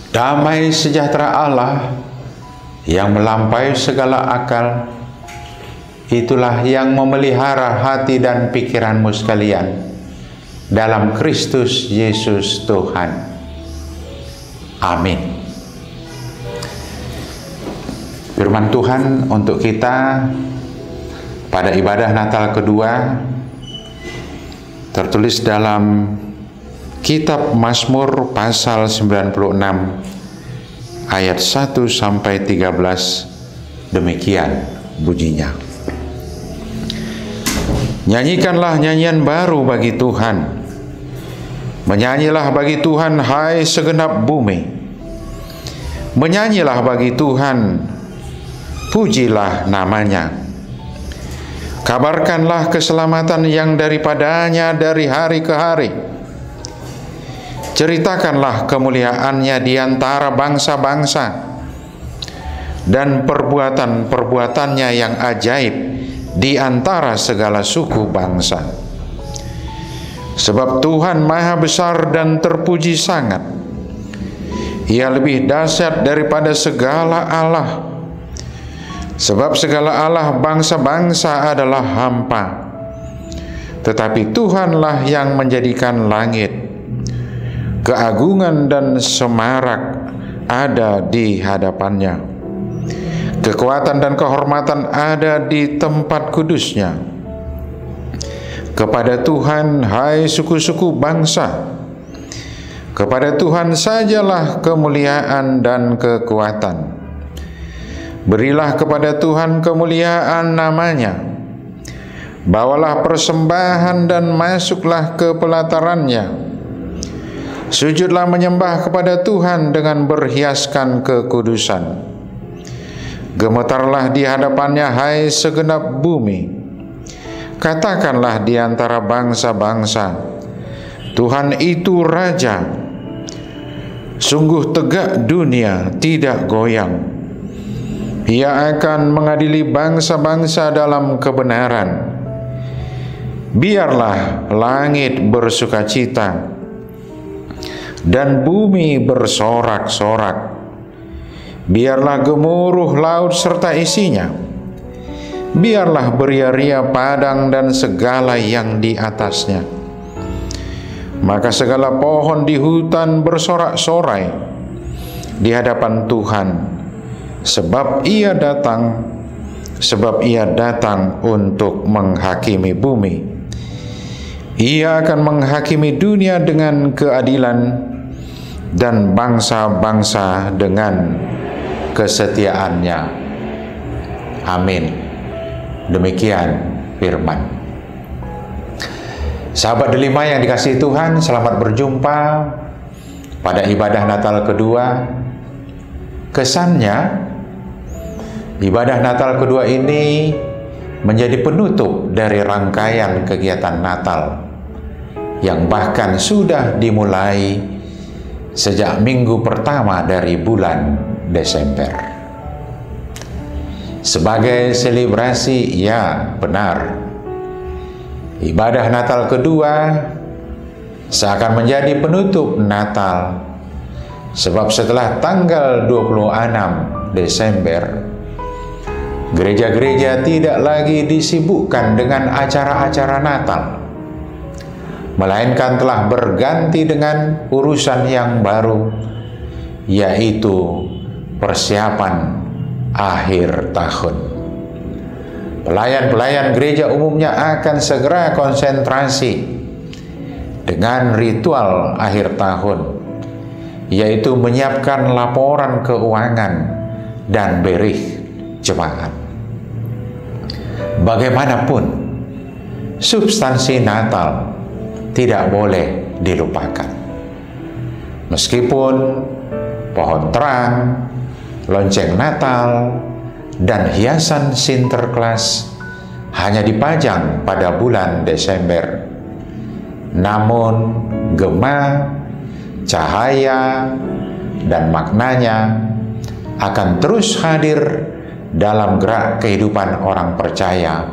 Damai sejahtera Allah yang melampaui segala akal, itulah yang memelihara hati dan pikiranmu sekalian dalam Kristus Yesus Tuhan. Amin. Firman Tuhan untuk kita pada ibadah Natal kedua tertulis dalam Kitab Mazmur pasal 96 ayat 1 sampai 13. Demikian bunyinya. Nyanyikanlah nyanyian baru bagi Tuhan. Menyanyilah bagi Tuhan, hai segenap bumi. Menyanyilah bagi Tuhan, pujilah namanya. Kabarkanlah keselamatan yang daripadanya dari hari ke hari. Ceritakanlah kemuliaannya di antara bangsa-bangsa dan perbuatan-perbuatannya yang ajaib di antara segala suku bangsa. Sebab Tuhan maha besar dan terpuji sangat. Ia lebih dahsyat daripada segala Allah. Sebab segala Allah bangsa-bangsa adalah hampa, tetapi Tuhanlah yang menjadikan langit. Keagungan dan semarak ada di hadapannya. Kekuatan dan kehormatan ada di tempat kudusnya. Kepada Tuhan, hai suku-suku bangsa, kepada Tuhan sajalah kemuliaan dan kekuatan. Berilah kepada Tuhan kemuliaan namanya. Bawalah persembahan dan masuklah ke pelatarannya. Sujudlah menyembah kepada Tuhan dengan berhiaskan kekudusan. Gemetarlah di hadapannya, hai segenap bumi. Katakanlah di antara bangsa-bangsa, Tuhan itu Raja. Sungguh tegak dunia, tidak goyang. Ia akan mengadili bangsa-bangsa dalam kebenaran. Biarlah langit bersukacita dan bumi bersorak-sorak. Biarlah gemuruh laut serta isinya. Biarlah beria-ria padang dan segala yang di atasnya. Maka segala pohon di hutan bersorak-sorai di hadapan Tuhan, sebab Ia datang untuk menghakimi bumi. Ia akan menghakimi dunia dengan keadilan dan bangsa-bangsa dengan kesetiaannya. Amin. Demikian firman. Sahabat Delima yang dikasihi Tuhan, selamat berjumpa pada ibadah Natal kedua. Kesannya, ibadah Natal kedua ini menjadi penutup dari rangkaian kegiatan Natal yang bahkan sudah dimulai sejak minggu pertama dari bulan Desember. Sebagai selebrasi, ya benar, ibadah Natal kedua seakan menjadi penutup Natal, sebab setelah tanggal 26 Desember, gereja-gereja tidak lagi disibukkan dengan acara-acara Natal, melainkan telah berganti dengan urusan yang baru, yaitu persiapan akhir tahun. Pelayan-pelayan gereja umumnya akan segera konsentrasi dengan ritual akhir tahun, yaitu menyiapkan laporan keuangan dan berih jemaat. Bagaimanapun, substansi Natal tidak boleh dilupakan. Meskipun pohon terang, lonceng Natal, dan hiasan Sinterklas hanya dipajang pada bulan Desember, namun gema, cahaya, dan maknanya akan terus hadir dalam gerak kehidupan orang percaya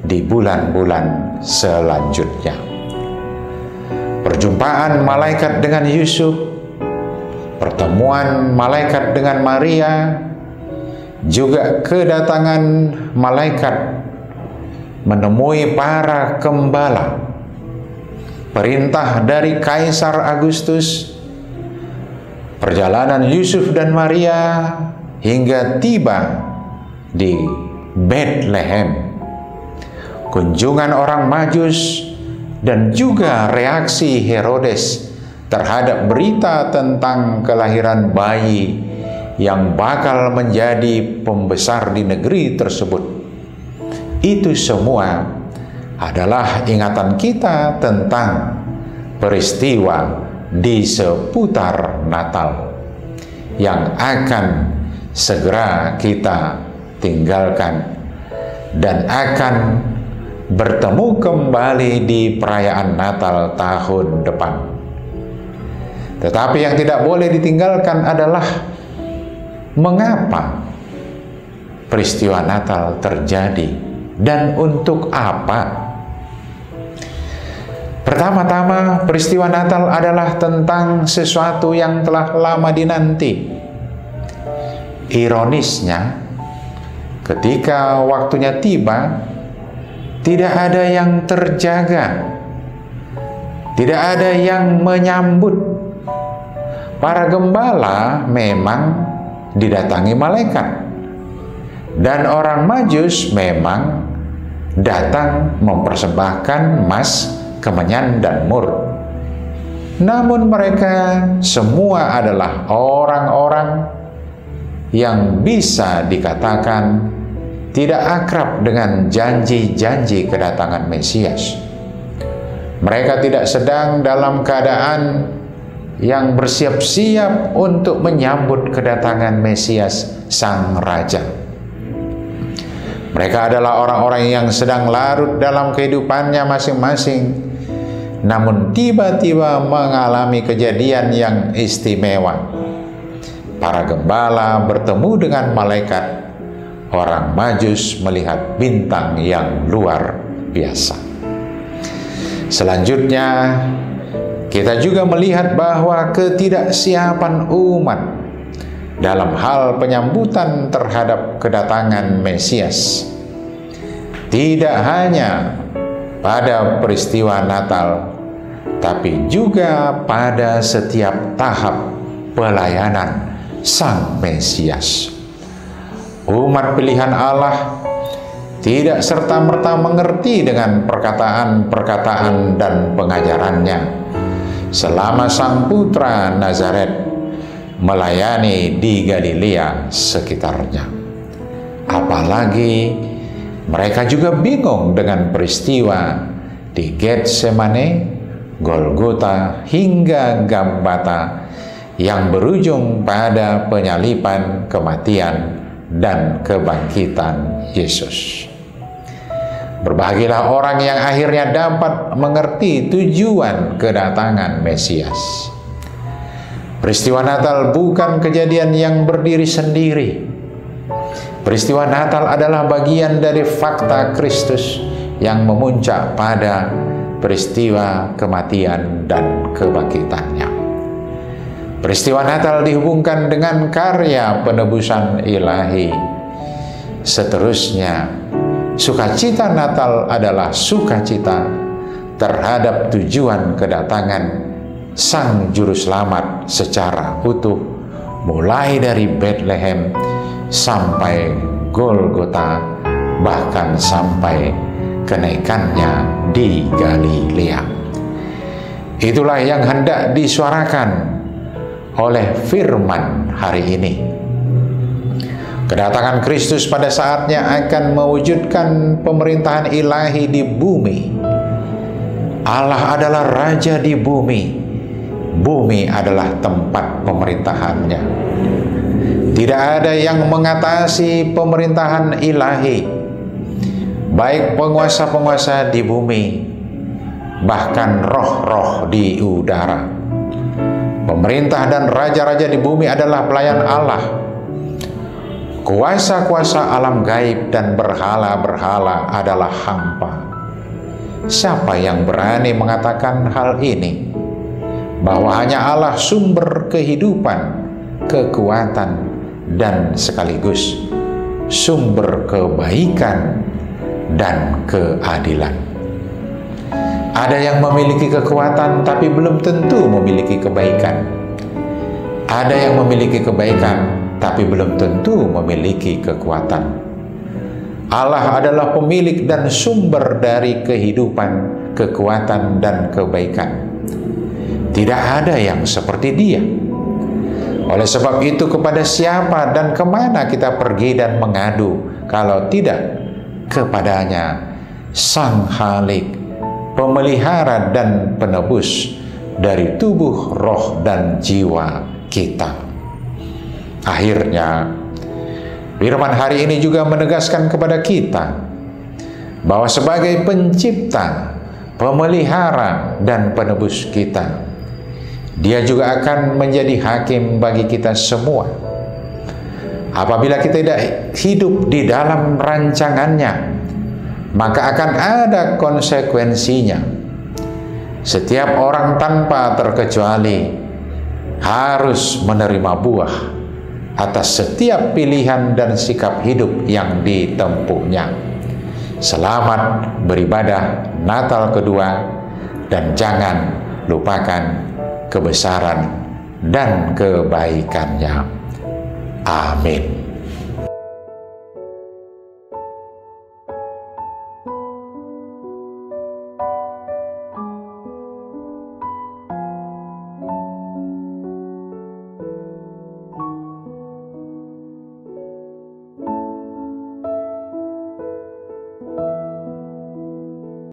di bulan-bulan selanjutnya. Perjumpaan malaikat dengan Yusuf, pertemuan malaikat dengan Maria, juga kedatangan malaikat menemui para gembala, perintah dari Kaisar Agustus, perjalanan Yusuf dan Maria hingga tiba di Bethlehem, kunjungan orang Majus, dan juga reaksi Herodes terhadap berita tentang kelahiran bayi yang bakal menjadi pembesar di negeri tersebut. Itu semua adalah ingatan kita tentang peristiwa di seputar Natal yang akan segera kita tinggalkan dan akan bertemu kembali di perayaan Natal tahun depan. Tetapi yang tidak boleh ditinggalkan adalah mengapa peristiwa Natal terjadi dan untuk apa. Pertama-tama, peristiwa Natal adalah tentang sesuatu yang telah lama dinanti. Ironisnya, ketika waktunya tiba, tidak ada yang terjaga, tidak ada yang menyambut. Para gembala memang didatangi malaikat, dan orang Majus memang datang mempersembahkan emas, kemenyan, dan mur. Namun mereka semua adalah orang-orang yang bisa dikatakan tidak akrab dengan janji-janji kedatangan Mesias. Mereka tidak sedang dalam keadaan yang bersiap-siap untuk menyambut kedatangan Mesias Sang Raja. Mereka adalah orang-orang yang sedang larut dalam kehidupannya masing-masing, namun tiba-tiba mengalami kejadian yang istimewa. Para gembala bertemu dengan malaikat, orang Majus melihat bintang yang luar biasa. Selanjutnya, kita juga melihat bahwa ketidaksiapan umat dalam hal penyambutan terhadap kedatangan Mesias tidak hanya pada peristiwa Natal, tapi juga pada setiap tahap pelayanan Sang Mesias. Umat pilihan Allah tidak serta-merta mengerti dengan perkataan-perkataan dan pengajarannya selama Sang Putra Nazaret melayani di Galilea sekitarnya. Apalagi mereka juga bingung dengan peristiwa di Getsemane, Golgota, hingga Gambata yang berujung pada penyaliban, kematian, dan kebangkitan Yesus. Berbahagialah orang yang akhirnya dapat mengerti tujuan kedatangan Mesias. Peristiwa Natal bukan kejadian yang berdiri sendiri. Peristiwa Natal adalah bagian dari fakta Kristus yang memuncak pada peristiwa kematian dan kebangkitannya. Peristiwa Natal dihubungkan dengan karya penebusan ilahi. Seterusnya, sukacita Natal adalah sukacita terhadap tujuan kedatangan Sang Juru Selamat secara utuh, mulai dari Bethlehem sampai Golgota, bahkan sampai kenaikannya di Galilea. Itulah yang hendak disuarakan oleh firman hari ini. Kedatangan Kristus pada saatnya akan mewujudkan pemerintahan ilahi di bumi. Allah adalah Raja di bumi. Bumi adalah tempat pemerintahannya. Tidak ada yang mengatasi pemerintahan ilahi, baik penguasa-penguasa di bumi, bahkan roh-roh di udara. Pemerintah dan raja-raja di bumi adalah pelayan Allah. Kuasa-kuasa alam gaib dan berhala-berhala adalah hampa. Siapa yang berani mengatakan hal ini? bahwa hanya Allah sumber kehidupan, kekuatan, dan sekaligus sumber kebaikan dan keadilan. Ada yang memiliki kekuatan tapi belum tentu memiliki kebaikan. Ada yang memiliki kebaikan tapi belum tentu memiliki kekuatan. Allah adalah pemilik dan sumber dari kehidupan, kekuatan, dan kebaikan. Tidak ada yang seperti Dia. Oleh sebab itu, kepada siapa dan kemana kita pergi dan mengadu kalau tidak kepadanya, Sang Khalik, pemelihara dan penebus dari tubuh, roh, dan jiwa kita. Akhirnya, firman hari ini juga menegaskan kepada kita bahwa sebagai pencipta, pemelihara, dan penebus kita, Dia juga akan menjadi hakim bagi kita semua. Apabila kita tidak hidup di dalam rancangannya, maka akan ada konsekuensinya. Setiap orang tanpa terkecuali harus menerima buah atas setiap pilihan dan sikap hidup yang ditempuhnya. Selamat beribadah Natal kedua, dan jangan lupakan kebesaran dan kebaikannya. Amin.